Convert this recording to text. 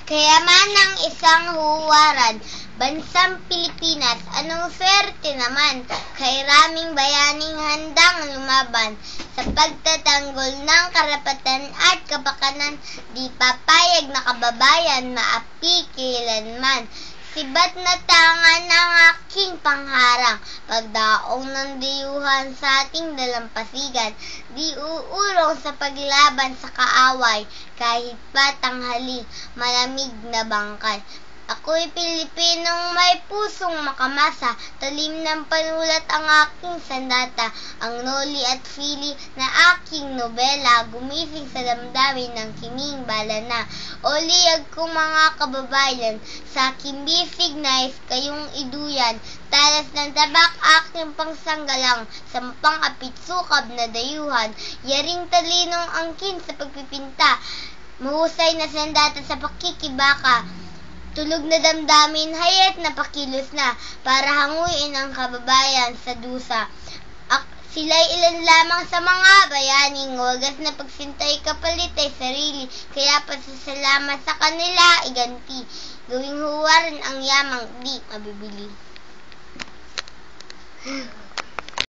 Kayaman ng isang huwaran, bansang Pilipinas, anong swerte naman, kay raming bayaning handang lumaban sa pagtatanggol ng karapatan at kapakanan, di papayag na kababayan maapi kailanman. Sibat na tangan ng aking pangharang, pagdaong ng diyuhan sa ating dalampasigan, di uurong sa paglaban sa kaaway, kahit pa tanghali, malamig na bangkay. Ako'y Pilipinong may pusong makamasa, talim ng panulat ang aking sandata, ang noli at fili na aking nobela, gumising sa damdamin ng kiming balana. O liyag kong mga kababayan, sa aking bisig nais kayong iduyan, talas ng tabak aking pangsanggalang, sa mapang-apit sukab na dayuhan, yaring talinong angkin sa pagpipinta, mahusay na sandata sa pakikibaka, tulog na damdamin, hayat na pakilos na, para hanguin ang kababayan sa dusa. Sila'y ilan lamang sa mga bayaning wagas na pagsintay kapalit ay sarili, kaya pasasalamat sa kanila iganti, gawing huwaran ang yamang di mabibili.